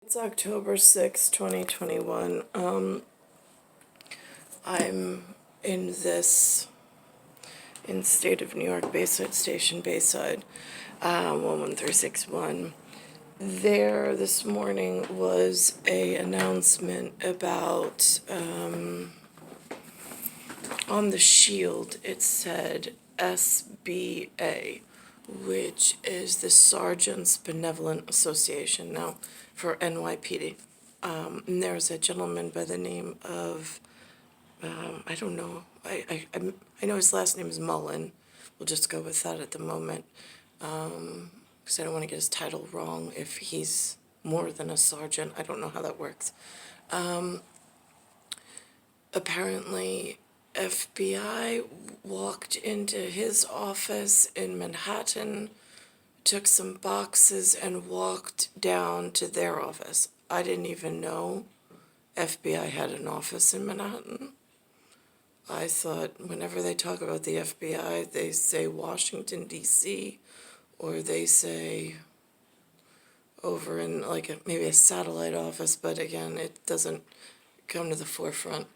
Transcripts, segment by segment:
It's October 6, 2021. I'm in state of New York, Bayside Station, Bayside, 11361. There this morning was a announcement about, on the shield, it said SBA, which is the Sergents Benevolent Association, now for NYPD. And there's a gentleman by the name of, I don't know, I know his last name is Mullen. We'll just go with that at the moment, because I don't want to get his title wrong if he's more than a sergeant. I don't know how that works. Apparently, FBI walked into his office in Manhattan, took some boxes, and walked down to their office. I didn't even know FBI had an office in Manhattan. I thought whenever they talk about the FBI, they say Washington, D.C., or they say over in like maybe a satellite office, but again, it doesn't come to the forefront.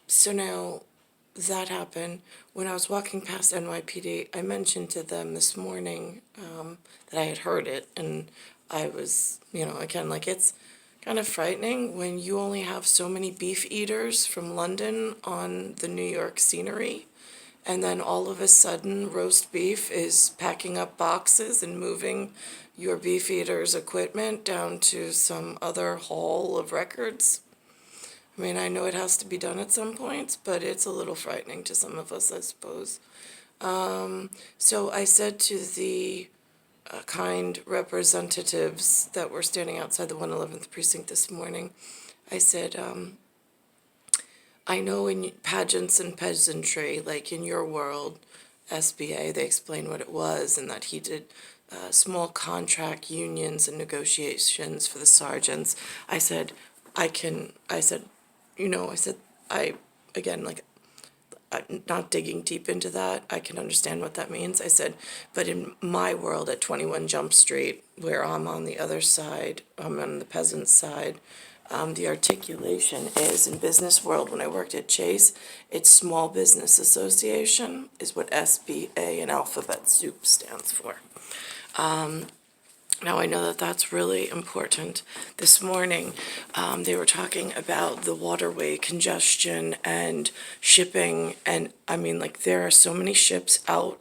So now that happened. When I was walking past NYPD, I mentioned to them this morning that I had heard it, and I was, again, like it's kind of frightening when you only have so many beef eaters from London on the New York scenery, and then all of a sudden roast beef is packing up boxes and moving your beef eater's equipment down to some other hall of records. I mean, I know it has to be done at some points, but it's a little frightening to some of us, I suppose. So I said to the kind representatives that were standing outside the 111th precinct this morning, I said, I know in pageants and peasantry, like in your world, SBA, they explained what it was and that he did small contract unions and negotiations for the sergeants. I said, again, like, I'm not digging deep into that. I can understand what that means. I said, but in my world at 21 Jump Street, where I'm on the other side, I'm on the peasant side, the articulation is in business world. When I worked at Chase, it's Small Business Association is what SBA and alphabet soup stands for. Now, I know that that's really important. This morning, they were talking about the waterway congestion and shipping, and I mean, like, there are so many ships out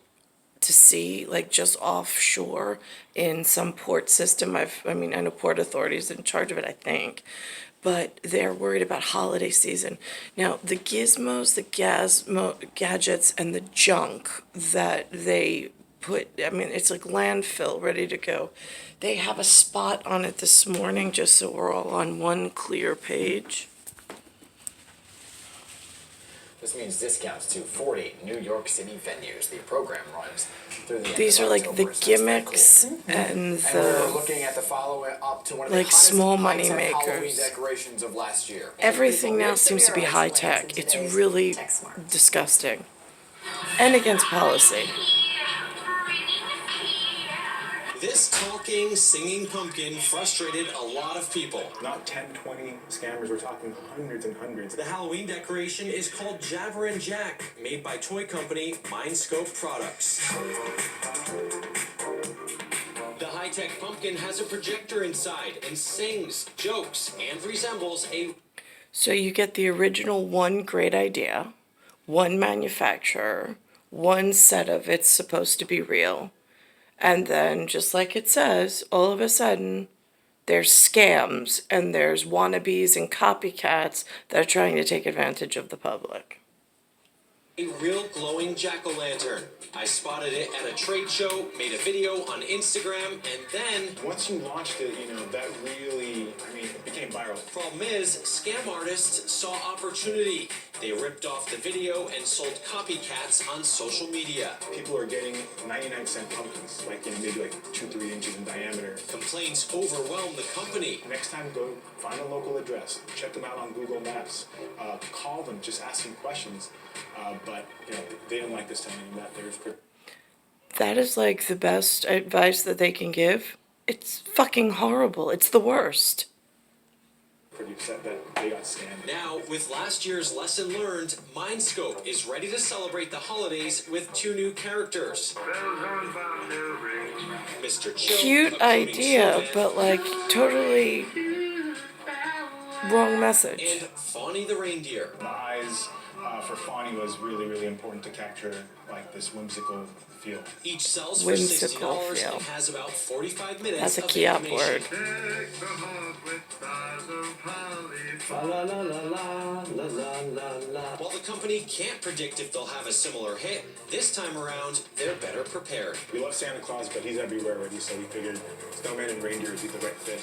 to sea, like, just offshore in some port system. I know Port Authority is in charge of it, I think, but they're worried about holiday season. Now, the gizmos, the gadgets, and the junk that they put, it's like landfill ready to go. They have a spot on it this morning just so we're all on one clear page. This means discounts to 40 New York City venues. The program runs through the end These of are like October, the so gimmicks cool. and we're looking at the follow-up to one of the like hottest small money high-tech Halloween makers. decorations of last year. Everything now seems to be high tech. It's really disgusting and against policy. This talking, singing pumpkin frustrated a lot of people. Not 10, 20 scammers, we're talking hundreds and hundreds. The Halloween decoration is called Jabber and Jack, made by toy company Mindscope Products. The high-tech pumpkin has a projector inside and sings, jokes, and resembles a... So you get the original one great idea, one manufacturer, one set of it's supposed to be real. And then, just like it says, all of a sudden, there's scams and there's wannabes and copycats that are trying to take advantage of the public. A real glowing jack-o'-lantern. I spotted it at a trade show, made a video on Instagram, and then... Once you launched it, that really, it became viral. Problem is, scam artists saw opportunity. They ripped off the video and sold copycats on social media. People are getting 99-cent pumpkins, maybe 2-3 inches in diameter. Complaints overwhelmed the company. Next time, go find a local address, check them out on Google Maps, call them, just ask them questions. But they don't like this telling them that there's... That is like the best advice that they can give. It's fucking horrible. It's the worst. Pretty upset that they got scammed. Now, with last year's lesson learned, Mindscope is ready to celebrate the holidays with 2 new characters. Mr. Chill, Cute a brooding idea, snowman, but like totally wrong message. and Fawny the reindeer. The eyes for Fawny was really, really important to capture like this whimsical feel. Each sells for Whimsical $60 feel. and has about 45 minutes That's a of key up animation. word. While the company can't predict if they'll have a similar hit, this time around, they're better prepared. We love Santa Claus, but he's everywhere already, so we figured snowman and reindeer would be the right fit.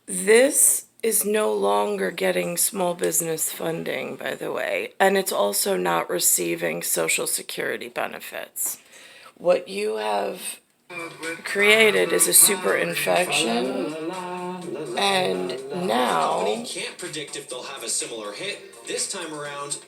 This is no longer getting small business funding, by the way, and it's also not receiving Social Security benefits. What you have created is a super infection, and The now company can't predict if they'll have a similar hit. This time around,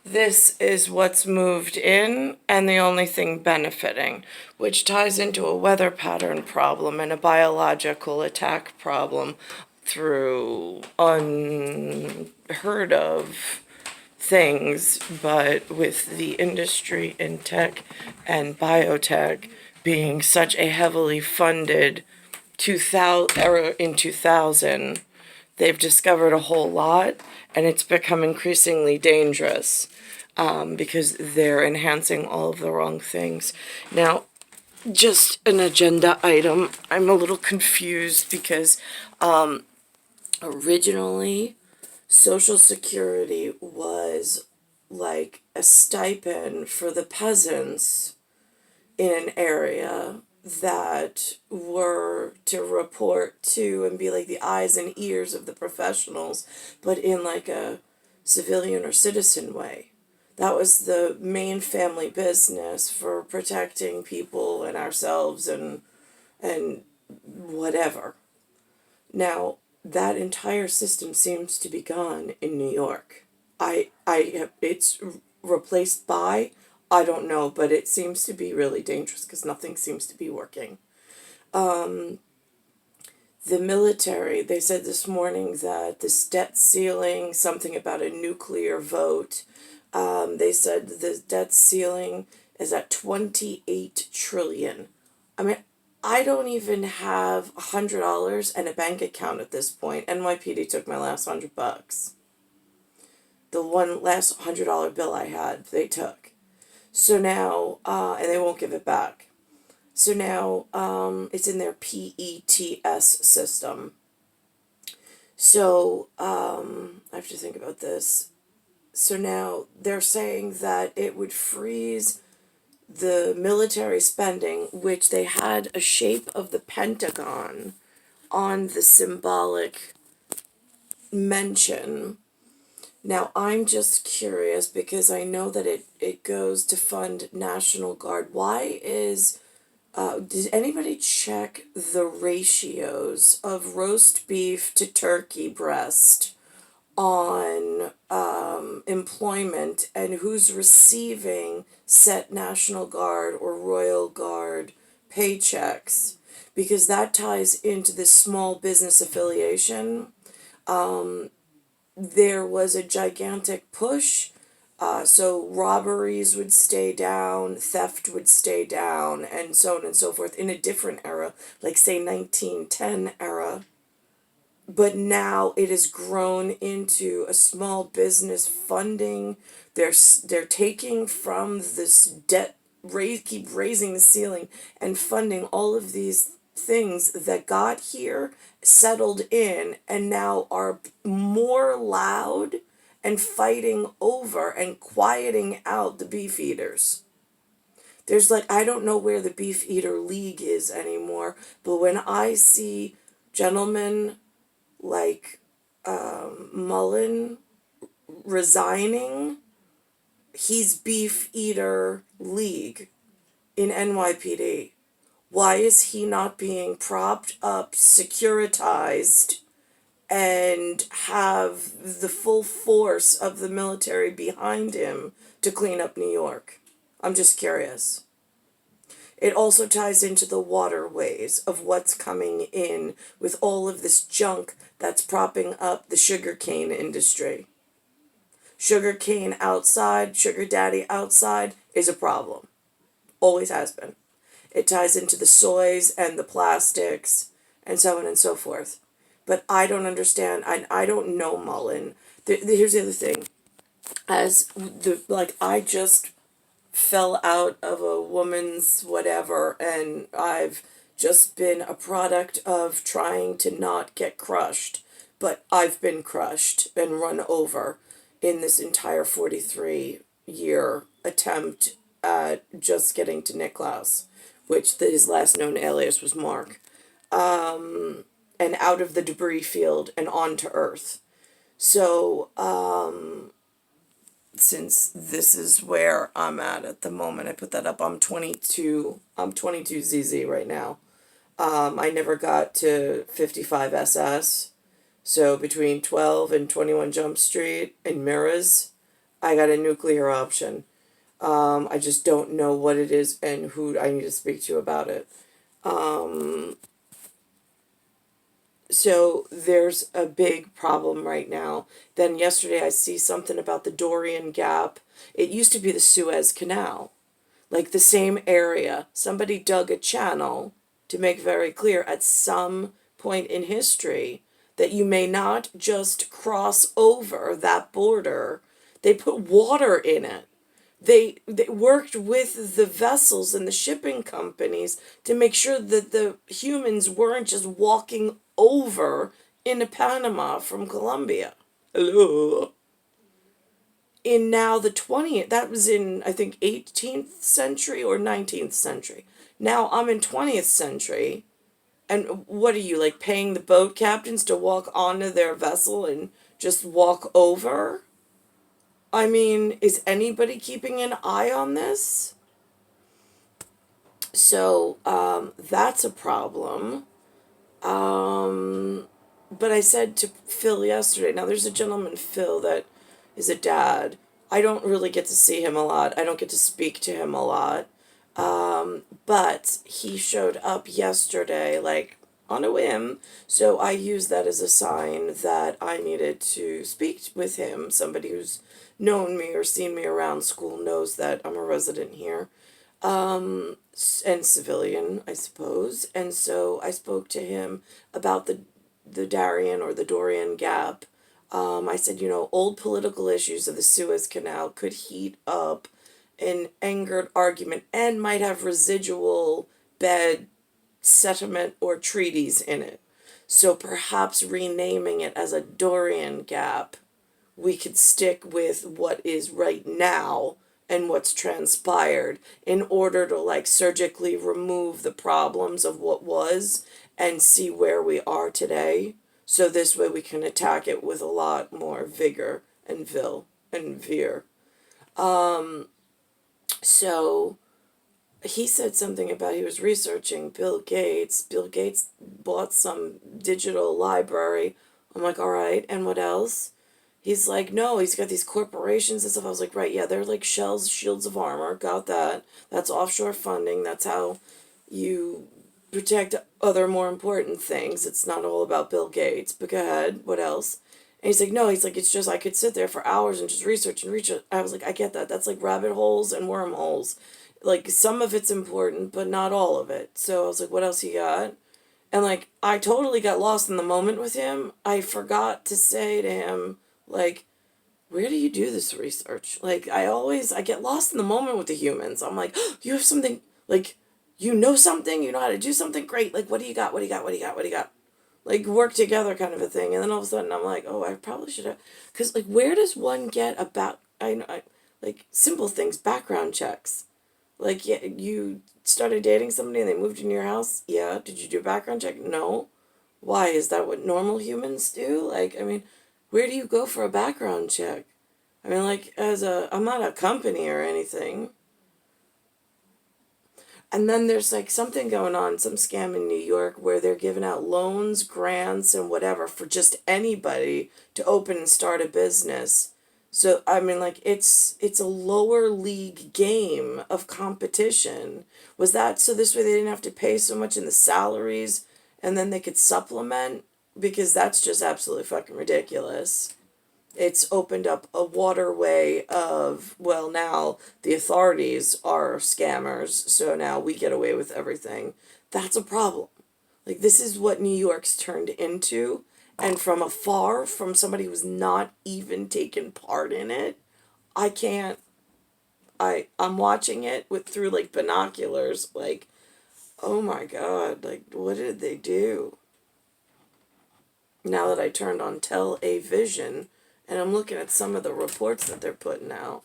this is what's moved in and the only thing benefiting, which ties into a weather pattern problem and a biological attack problem through unheard of things, but with the industry in tech and biotech being such a heavily funded 2000 era in 2000, they've discovered a whole lot, and it's become increasingly dangerous because they're enhancing all of the wrong things. Now, just an agenda item. I'm a little confused because originally Social Security was like a stipend for the peasants in an area that were to report to and be like the eyes and ears of the professionals, but in like a civilian or citizen way. That was the main family business for protecting people and ourselves and whatever. Now, that entire system seems to be gone in New York. It's replaced by, I don't know, but it seems to be really dangerous because nothing seems to be working. The military, they said this morning that this debt ceiling, something about a nuclear vote, they said the debt ceiling is at 28 trillion. I mean, I don't even have $100 and a bank account at this point. NYPD took my last $100. The one last $100 bill I had, they took. So now, and they won't give it back. So now, it's in their PETS system. So, I have to think about this. So now they're saying that it would freeze the military spending, which they had a shape of the Pentagon on the symbolic mention. Now, I'm just curious because I know that it goes to fund National Guard. Why is, did anybody check the ratios of roast beef to turkey breast on employment and who's receiving set National Guard or Royal Guard paychecks? Because that ties into this small business affiliation. There was a gigantic push, so robberies would stay down, theft would stay down, and so on and so forth in a different era, like say 1910 era. But now it has grown into a small business funding. They're taking from this debt, keep raising the ceiling and funding all of these things that got here, settled in, and now are more loud and fighting over and quieting out the beef eaters. There's like, I don't know where the beef eater league is anymore, but when I see gentlemen like Mullen resigning, he's beef eater league in NYPD. Why is he not being propped up, securitized, and have the full force of the military behind him to clean up New York? I'm just curious. It also ties into the waterways of what's coming in with all of this junk that's propping up the sugarcane industry. Sugarcane outside, sugar daddy outside is a problem. Always has been. It ties into the soys and the plastics and so on and so forth. But I don't understand. I don't know Mullen. Here's the other thing. I just fell out of a woman's whatever, and I've just been a product of trying to not get crushed. But I've been crushed and run over in this entire 43-year attempt at just getting to NICKLAUS, which his last known alias was Mark, and out of the debris field and onto Earth. So, since this is where I'm at the moment, I put that up. I'm 22 ZZ right now. I never got to 55 SS. So between 12 and 21 Jump Street and Mirrors, I got a nuclear option. I just don't know what it is and who I need to speak to about it. So there's a big problem right now. Then yesterday I see something about the Dorian Gap. It used to be the Suez Canal, like the same area. Somebody dug a channel to make very clear at some point in history that you may not just cross over that border. They put water in it. They worked with the vessels and the shipping companies to make sure that the humans weren't just walking over into Panama from Colombia. Hello. In now the 20th, that was in, I think, 18th century or 19th century. Now I'm in 20th century. And what are you, like, paying the boat captains to walk onto their vessel and just walk over? I mean, is anybody keeping an eye on this? So, that's a problem. But I said to Phil yesterday, now there's a gentleman, Phil, that is a dad. I don't really get to see him a lot. I don't get to speak to him a lot. But he showed up yesterday, like, on a whim. So I used that as a sign that I needed to speak with him. Somebody who's known me or seen me around school knows that I'm a resident here. And civilian, I suppose. And so I spoke to him about the Darien or the Dorian Gap. I said, old political issues of the Suez Canal could heat up an angered argument and might have residual bad sentiment or treaties in it. So perhaps renaming it as a Dorian Gap, we could stick with what is right now and what's transpired in order to, like, surgically remove the problems of what was and see where we are today. So this way we can attack it with a lot more vigor and veer. So he said something about he was researching Bill Gates. Bill Gates bought some digital library. I'm like, all right, and what else? He's like, no, he's got these corporations and stuff. I was like, right, yeah, they're like shells, shields of armor. Got that. That's offshore funding. That's how you protect other more important things. It's not all about Bill Gates. But go ahead. What else? And he's like, no, he's like, it's just, I could sit there for hours and just research and research. I was like, I get that. That's like rabbit holes and wormholes. Like, some of it's important, but not all of it. So I was like, what else you got? And, like, I totally got lost in the moment with him. I forgot to say to him, like, where do you do this research? Like, I get lost in the moment with the humans. I'm like, oh, you have something, like, you know something? You know how to do something? Great. Like, what do you got? What do you got? What do you got? What do you got? Like, work together kind of a thing. And then all of a sudden I'm like, oh, I probably should have, because, like, where does one get about, like, simple things, background checks? Like, yeah, you started dating somebody and they moved into your house? Yeah. Did you do a background check? No. Why? Is that what normal humans do? Like, I mean, where do you go for a background check? I mean, like, I'm not a company or anything. And then there's like something going on, some scam in New York where they're giving out loans, grants, and whatever for just anybody to open and start a business. So I mean, like it's a lower league game of competition. Was that so this way they didn't have to pay so much in the salaries and then they could supplement? Because that's just absolutely fucking ridiculous. It's opened up a waterway of, well, now the authorities are scammers, so now we get away with everything. That's a problem. Like, this is what New York's turned into, and from afar, from somebody who's not even taken part in it, I can't, I'm watching it with through like binoculars, like, oh my God, like, what did they do? Now that I turned on Television, and I'm looking at some of the reports that they're putting out.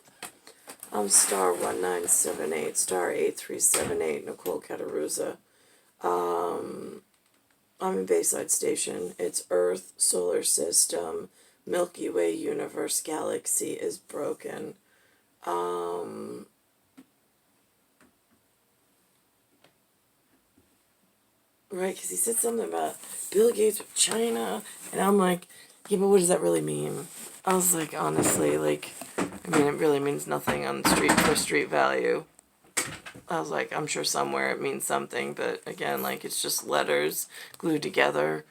I'm star 1978, star 8378, Nicole Cattaruzza. I'm in Bayside Station. It's Earth, Solar System, Milky Way, Universe, Galaxy is broken. Right, because he said something about Bill Gates with China, and I'm like, yeah, but what does that really mean? I was like, honestly, like, I mean, it really means nothing on street for street value. I was like, I'm sure somewhere it means something, but again, like, it's just letters glued together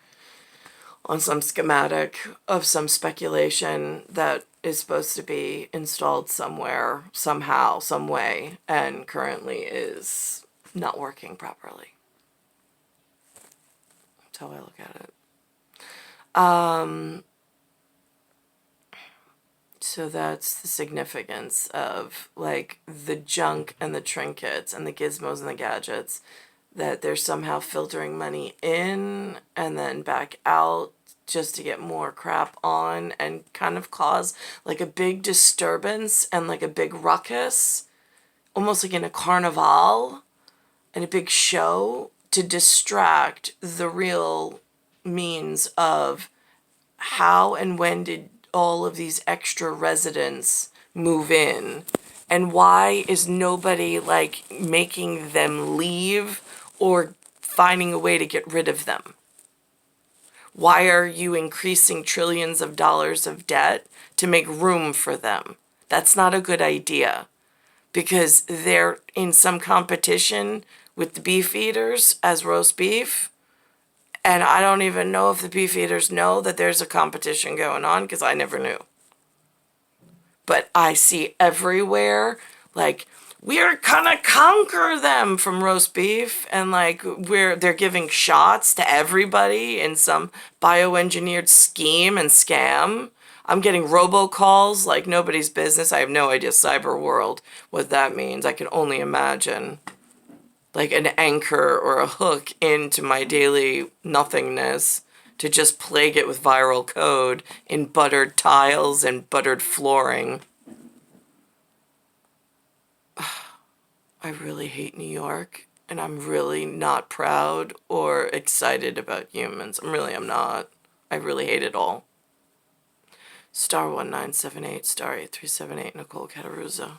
on some schematic of some speculation that is supposed to be installed somewhere, somehow, some way, and currently is not working properly. That's how I look at it. So that's the significance of, like, the junk and the trinkets and the gizmos and the gadgets, that they're somehow filtering money in and then back out just to get more crap on and kind of cause, like, a big disturbance and, like, a big ruckus, almost like in a carnival, and a big show to distract the real means of how and when did all of these extra residents move in, and why is nobody, like, making them leave or finding a way to get rid of them? Why are you increasing trillions of dollars of debt to make room for them? That's not a good idea, because they're in some competition with the beef eaters as roast beef. And I don't even know if the beef eaters know that there's a competition going on, because I never knew. But I see everywhere, like, we're gonna conquer them from roast beef, and like they're giving shots to everybody in some bioengineered scheme and scam. I'm getting robocalls like nobody's business. I have no idea, cyber world, what that means. I can only imagine. Like an anchor or a hook into my daily nothingness to just plague it with viral code in buttered tiles and buttered flooring. I really hate New York, and I'm really not proud or excited about humans. I'm not. I really hate it all. Star 1978, star 8378, Nicole Cattaruzza.